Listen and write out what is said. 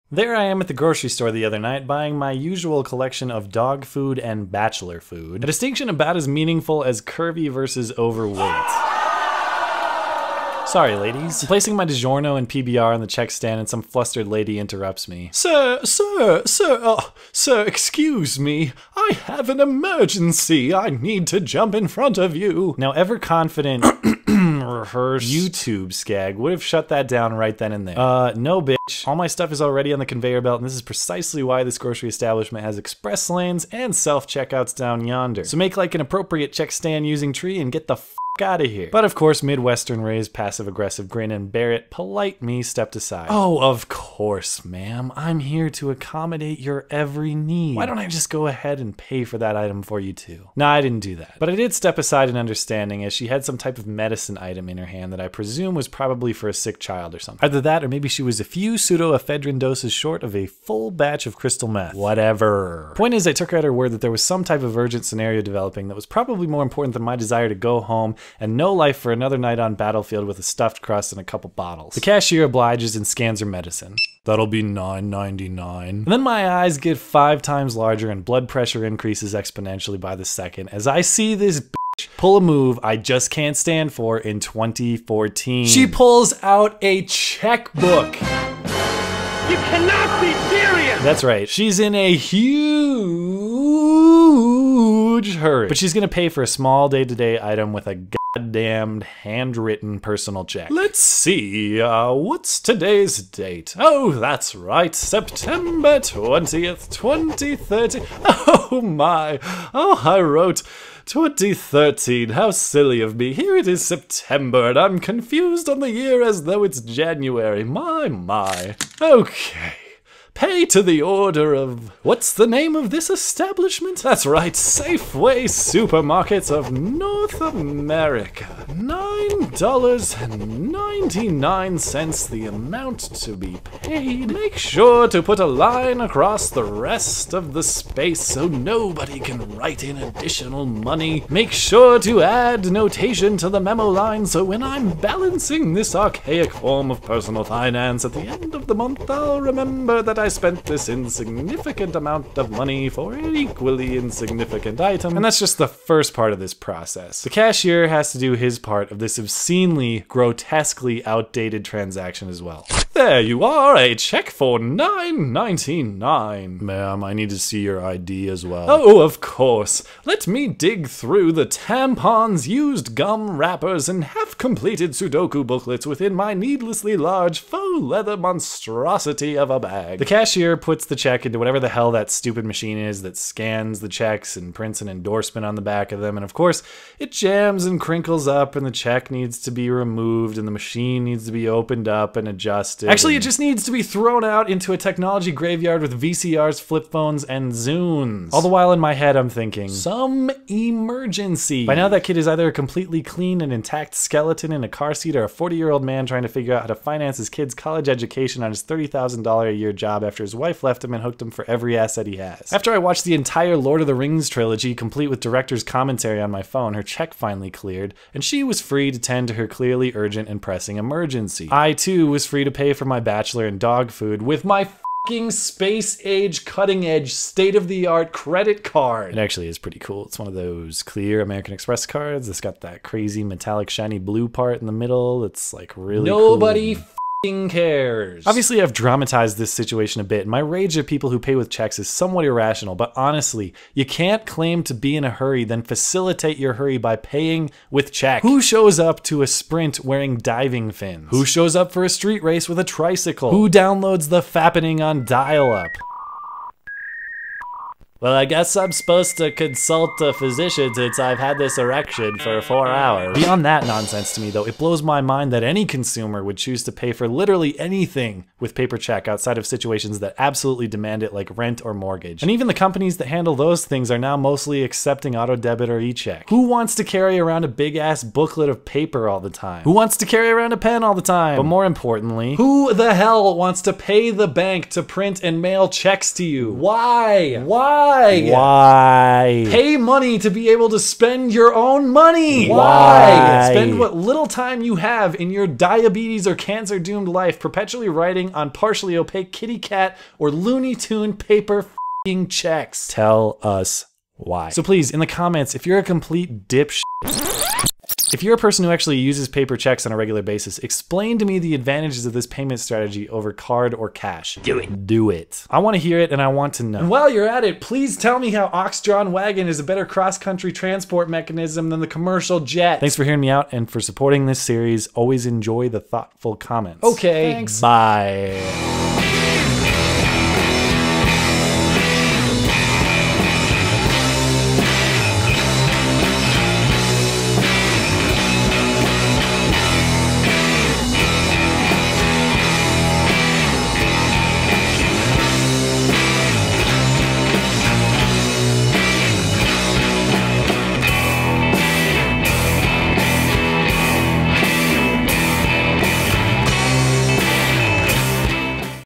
There I am at the grocery store the other night buying my usual collection of dog food and bachelor food. A distinction about as meaningful as curvy versus overweight. Sorry, ladies. I'm placing my DiGiorno and PBR on the check stand and some flustered lady interrupts me. Sir, excuse me. I have an emergency. I need to jump in front of you. Now, ever confident rehearsed YouTube Skag would have shut that down right then and there. No bitch. All my stuff is already on the conveyor belt and this is precisely why this grocery establishment has express lanes and self-checkouts down yonder. So make like an appropriate check stand using tree and get the f out of here. But of course, Midwestern raised passive-aggressive grin and Barrett, polite me, stepped aside. Oh, of course, ma'am. I'm here to accommodate your every need. Why don't I just go ahead and pay for that item for you too? No, I didn't do that. But I did step aside in understanding as she had some type of medicine item in her hand that I presume was probably for a sick child or something. Either that or maybe she was a few pseudoephedrine doses short of a full batch of crystal meth. Whatever. Point is, I took her at her word that there was some type of urgent scenario developing that was probably more important than my desire to go home and no life for another night on battlefield with a stuffed crust and a couple bottles. The cashier obliges and scans her medicine. That'll be $9.99. And then my eyes get 5 times larger and blood pressure increases exponentially by the second as I see this bitch pull a move I just can't stand for in 2014. She pulls out a checkbook. You cannot be serious! That's right. She's in a huge hurry. But she's gonna pay for a small day-to-day item with a goddamned handwritten personal check. Let's see, what's today's date? Oh, that's right, September 20th, 2013. Oh my, oh, I wrote 2013, how silly of me. Here it is September and I'm confused on the year as though it's January. My. Okay. Pay to the order of... What's the name of this establishment? That's right, Safeway Supermarkets of North America. $9.99 the amount to be paid. Make sure to put a line across the rest of the space so nobody can write in additional money. Make sure to add notation to the memo line so when I'm balancing this archaic form of personal finance at the end of the month, I'll remember that I spent this insignificant amount of money for an equally insignificant item. And that's just the first part of this process. The cashier has to do his part of this obscenely, grotesquely outdated transaction as well. There you are, a check for $9.99. Ma'am, I need to see your ID as well. Oh, of course. Let me dig through the tampons, used gum wrappers, and half-completed Sudoku booklets within my needlessly large faux leather monstrosity of a bag. The cashier puts the check into whatever the hell that stupid machine is that scans the checks and prints an endorsement on the back of them, and of course, it jams and crinkles up, and the check needs to be removed, and the machine needs to be opened up and adjusted. Actually, it just needs to be thrown out into a technology graveyard with VCRs, flip phones, and Zunes. All the while in my head, I'm thinking, some emergency. By now, that kid is either a completely clean and intact skeleton in a car seat or a 40-year-old man trying to figure out how to finance his kid's college education on his $30,000 a year job after his wife left him and hooked him for every asset he has. After I watched the entire Lord of the Rings trilogy, complete with director's commentary on my phone, her check finally cleared, and she was free to tend to her clearly urgent and pressing emergency. I, too, was free to pay for my bachelor and dog food with my fucking space-age, cutting-edge, state-of-the-art credit card. It actually is pretty cool. It's one of those clear American Express cards. It's got that crazy metallic shiny blue part in the middle. It's like really cool. Nobody cares. Obviously, I've dramatized this situation a bit, and my rage at people who pay with checks is somewhat irrational, but honestly, you can't claim to be in a hurry, then facilitate your hurry by paying with check. Who shows up to a sprint wearing diving fins? Who shows up for a street race with a tricycle? Who downloads the fappening on dial-up? Well, I guess I'm supposed to consult a physician since I've had this erection for 4 hours. Beyond that nonsense to me, though, it blows my mind that any consumer would choose to pay for literally anything with paper check outside of situations that absolutely demand it, like rent or mortgage. And even the companies that handle those things are now mostly accepting auto debit or e-check. Who wants to carry around a big-ass booklet of paper all the time? Who wants to carry around a pen all the time? But more importantly, who the hell wants to pay the bank to print and mail checks to you? Why? Why? Why? Why? Pay money to be able to spend your own money. Why? Spend what little time you have in your diabetes or cancer doomed life perpetually writing on partially opaque kitty cat or Looney Tune paper f***ing checks. Tell us why. So please, in the comments, if you're a complete dipshit, if you're a person who actually uses paper checks on a regular basis, explain to me the advantages of this payment strategy over card or cash. do it. Do it. I want to hear it and I want to know. And while you're at it, please tell me how ox-drawn wagon is a better cross-country transport mechanism than the commercial jet. Thanks for hearing me out and for supporting this series. Always enjoy the thoughtful comments. Okay. Thanks. Bye.